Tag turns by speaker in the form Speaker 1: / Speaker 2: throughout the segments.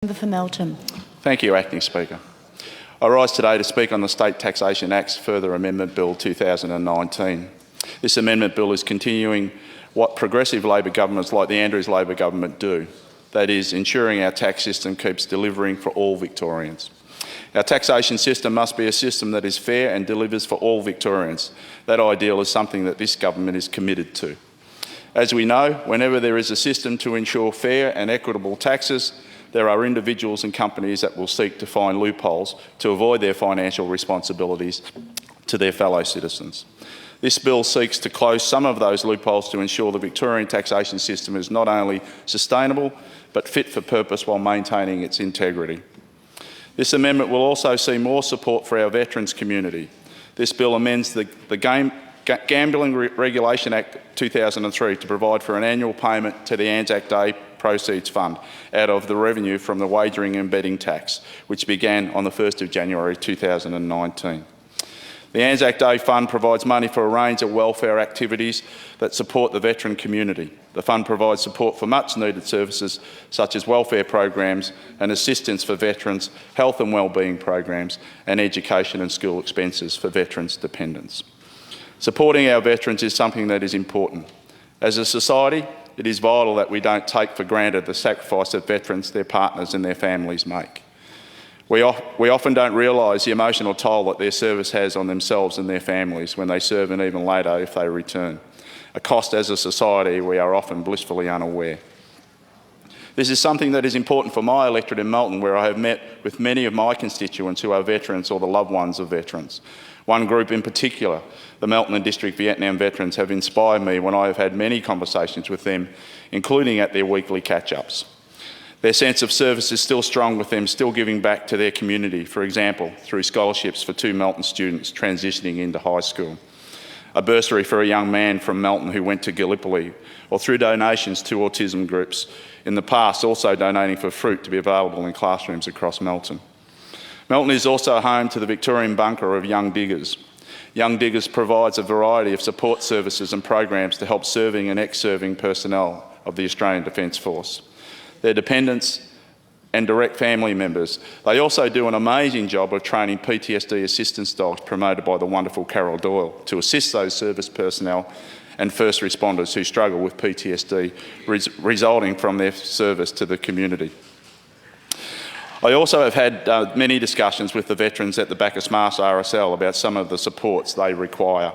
Speaker 1: Member for Melton.
Speaker 2: Thank you, Acting Speaker. I rise today to speak on the State Taxation Act's Further Amendment Bill 2019. This amendment bill is continuing what progressive Labor governments like the Andrews Labor government do, that is, ensuring our tax system keeps delivering for all Victorians. Our taxation system must be a system that is fair and delivers for all Victorians. That ideal is something that this government is committed to. As we know, whenever there is a system to ensure fair and equitable taxes, there are individuals and companies that will seek to find loopholes to avoid their financial responsibilities to their fellow citizens. This bill seeks to close some of those loopholes to ensure the Victorian taxation system is not only sustainable but fit for purpose while maintaining its integrity. This amendment will also see more support for our veterans community. This bill amends the Gambling Regulation Act 2003 to provide for an annual payment to the Anzac Day Proceeds Fund out of the revenue from the wagering and betting tax, which began on the 1st of January 2019. The Anzac Day Fund provides money for a range of welfare activities that support the veteran community. The fund provides support for much needed services such as welfare programs and assistance for veterans, health and wellbeing programs and education and school expenses for veterans' dependents. Supporting our veterans is something that is important. As a society, it is vital that we don't take for granted the sacrifice that veterans, their partners and their families make. We often don't realise the emotional toll that their service has on themselves and their families when they serve, and even later if they return. A cost as a society we are often blissfully unaware. This is something that is important for my electorate in Melton, where I have met with many of my constituents who are veterans or the loved ones of veterans. One group in particular, the Melton and District Vietnam veterans, have inspired me when I have had many conversations with them, including at their weekly catch-ups. Their sense of service is still strong with them, still giving back to their community, for example, through scholarships for 2 Melton students transitioning into high school, a bursary for a young man from Melton who went to Gallipoli, or through donations to autism groups, in the past also donating for fruit to be available in classrooms across Melton. Melton is also home to the Victorian bunker of Young Diggers. Young Diggers provides a variety of support services and programs to help serving and ex-serving personnel of the Australian Defence Force, their dependents and direct family members. They also do an amazing job of training PTSD assistance dogs promoted by the wonderful Carol Doyle to assist those service personnel and first responders who struggle with PTSD resulting from their service to the community. I also have had many discussions with the veterans at the Bacchus Marsh RSL about some of the supports they require.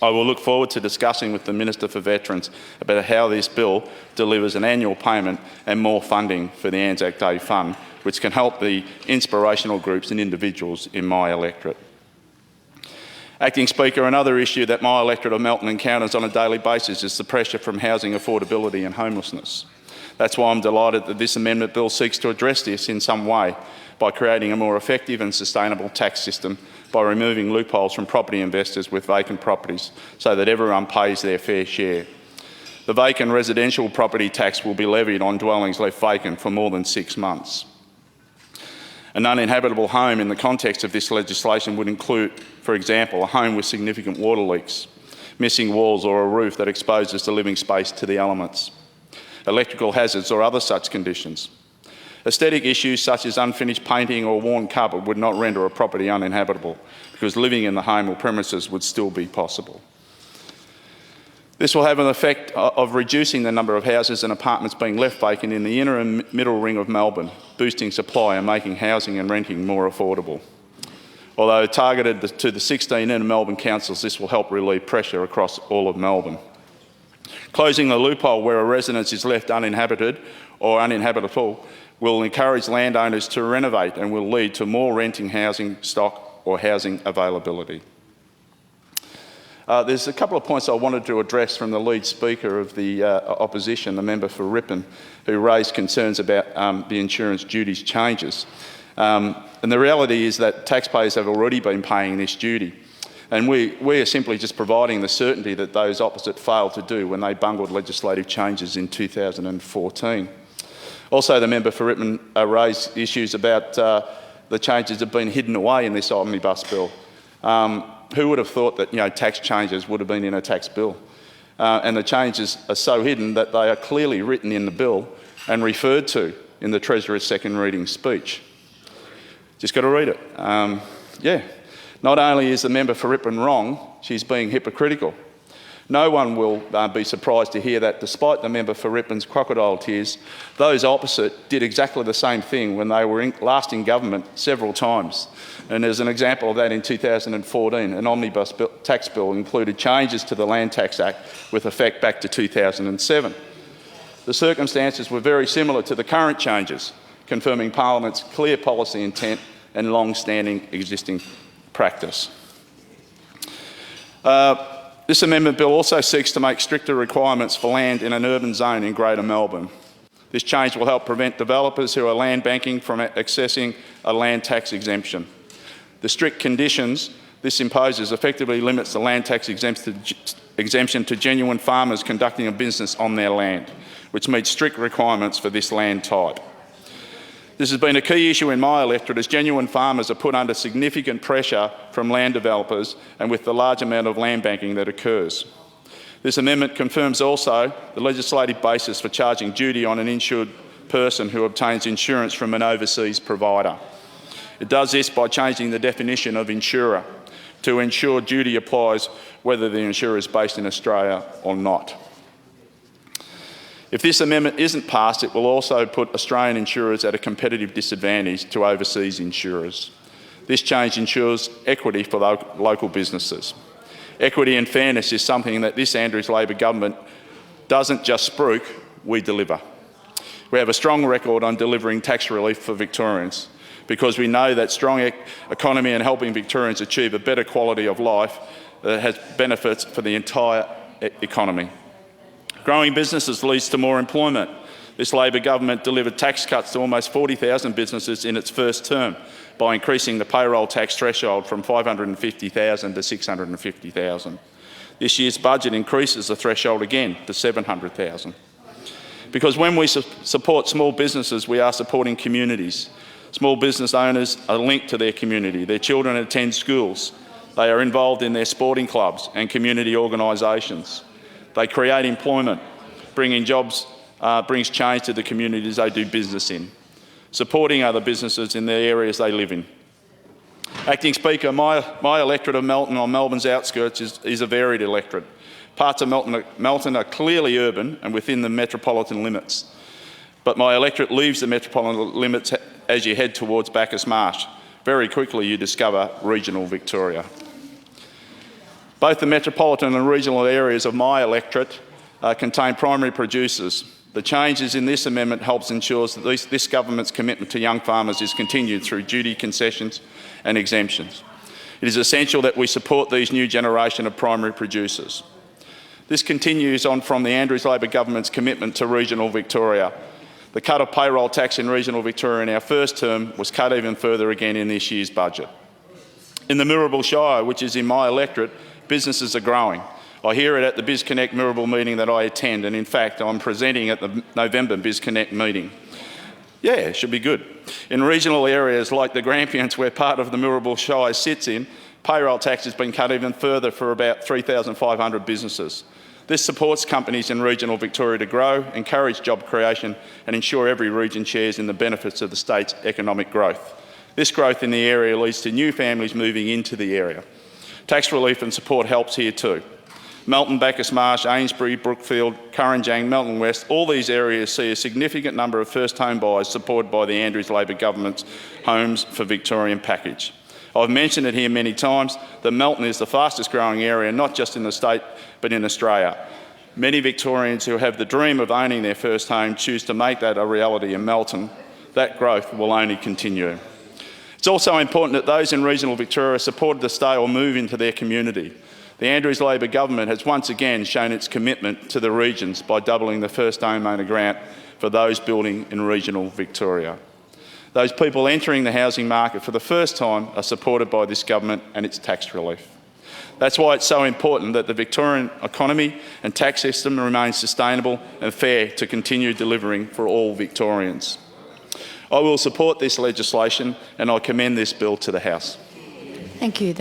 Speaker 2: I will look forward to discussing with the Minister for Veterans about how this bill delivers an annual payment and more funding for the Anzac Day Fund, which can help the inspirational groups and individuals in my electorate. Acting Speaker, another issue that my electorate of Melton encounters on a daily basis is the pressure from housing affordability and homelessness. That's why I'm delighted that this amendment bill seeks to address this in some way by creating a more effective and sustainable tax system, by removing loopholes from property investors with vacant properties so that everyone pays their fair share. The vacant residential property tax will be levied on dwellings left vacant for more than 6 months. An uninhabitable home in the context of this legislation would include, for example, a home with significant water leaks, missing walls or a roof that exposes the living space to the elements, electrical hazards or other such conditions. Aesthetic issues such as unfinished painting or worn cupboard would not render a property uninhabitable, because living in the home or premises would still be possible. This will have an effect of reducing the number of houses and apartments being left vacant in the inner and middle ring of Melbourne, boosting supply and making housing and renting more affordable. Although targeted to the 16 inner Melbourne councils, this will help relieve pressure across all of Melbourne. Closing the loophole where a residence is left uninhabited or uninhabitable will encourage landowners to renovate and will lead to more renting housing stock or housing availability. There's a couple of points I wanted to address from the lead speaker of the opposition, the member for Ripon, who raised concerns about the insurance duties changes. And the reality is that taxpayers have already been paying this duty. And we are simply just providing the certainty that those opposite failed to do when they bungled legislative changes in 2014. Also, the member for Ripon raised issues about the changes that have been hidden away in this omnibus bill. Who would have thought that tax changes would have been in a tax bill? And the changes are so hidden that they are clearly written in the bill and referred to in the Treasurer's second reading speech. Just got to read it. Not only is the member for Ripon wrong, she's being hypocritical. No one will be surprised to hear that despite the member for Ripon's crocodile tears, those opposite did exactly the same thing when they were last in government several times. And there's an example of that in 2014. An omnibus tax bill included changes to the Land Tax Act with effect back to 2007. The circumstances were very similar to the current changes, confirming Parliament's clear policy intent and long-standing existing practice. This amendment bill also seeks to make stricter requirements for land in an urban zone in Greater Melbourne. This change will help prevent developers who are land banking from accessing a land tax exemption. The strict conditions this imposes effectively limits the land tax exemption to genuine farmers conducting a business on their land, which meets strict requirements for this land type. This has been a key issue in my electorate as genuine farmers are put under significant pressure from land developers and with the large amount of land banking that occurs. This amendment confirms also the legislative basis for charging duty on an insured person who obtains insurance from an overseas provider. It does this by changing the definition of insurer to ensure duty applies whether the insurer is based in Australia or not. If this amendment isn't passed, it will also put Australian insurers at a competitive disadvantage to overseas insurers. This change ensures equity for local businesses. Equity and fairness is something that this Andrews Labor government doesn't just spruik, we deliver. We have a strong record on delivering tax relief for Victorians because we know that strong economy and helping Victorians achieve a better quality of life has benefits for the entire economy. Growing businesses leads to more employment. This Labor government delivered tax cuts to almost 40,000 businesses in its first term by increasing the payroll tax threshold from $550,000 to $650,000. This year's budget increases the threshold again to $700,000. Because when we support small businesses, we are supporting communities. Small business owners are linked to their community. Their children attend schools. They are involved in their sporting clubs and community organisations. They create employment, bringing jobs, brings change to the communities they do business in, supporting other businesses in the areas they live in. Acting Speaker, my electorate of Melton on Melbourne's outskirts is a varied electorate. Parts of Melton are clearly urban and within the metropolitan limits, but my electorate leaves the metropolitan limits as you head towards Bacchus Marsh. Very quickly you discover regional Victoria. Both the metropolitan and regional areas of my electorate contain primary producers. The changes in this amendment helps ensure that this government's commitment to young farmers is continued through duty concessions and exemptions. It is essential that we support these new generation of primary producers. This continues on from the Andrews Labor government's commitment to regional Victoria. The cut of payroll tax in regional Victoria in our first term was cut even further again in this year's budget. In the Mirrabul Shire, which is in my electorate, businesses are growing. I hear it at the BizConnect Mirrabul meeting that I attend, and in fact I'm presenting at the November BizConnect meeting. Yeah, it should be good. In regional areas like the Grampians, where part of the Mirrabul Shire sits in, payroll tax has been cut even further for about 3,500 businesses. This supports companies in regional Victoria to grow, encourage job creation and ensure every region shares in the benefits of the state's economic growth. This growth in the area leads to new families moving into the area. Tax relief and support helps here too. Melton, Bacchus Marsh, Amesbury, Brookfield, Kurrajong, Melton West, all these areas see a significant number of first home buyers supported by the Andrews Labor government's Homes for Victorian package. I've mentioned it here many times that Melton is the fastest growing area, not just in the state, but in Australia. Many Victorians who have the dream of owning their first home choose to make that a reality in Melton. That growth will only continue. It's also important that those in regional Victoria supported to stay or move into their community. The Andrews Labor government has once again shown its commitment to the regions by doubling the first homeowner grant for those building in regional Victoria. Those people entering the housing market for the first time are supported by this government and its tax relief. That's why it's so important that the Victorian economy and tax system remain sustainable and fair to continue delivering for all Victorians. I will support this legislation and I commend this bill to the House.
Speaker 1: Thank you.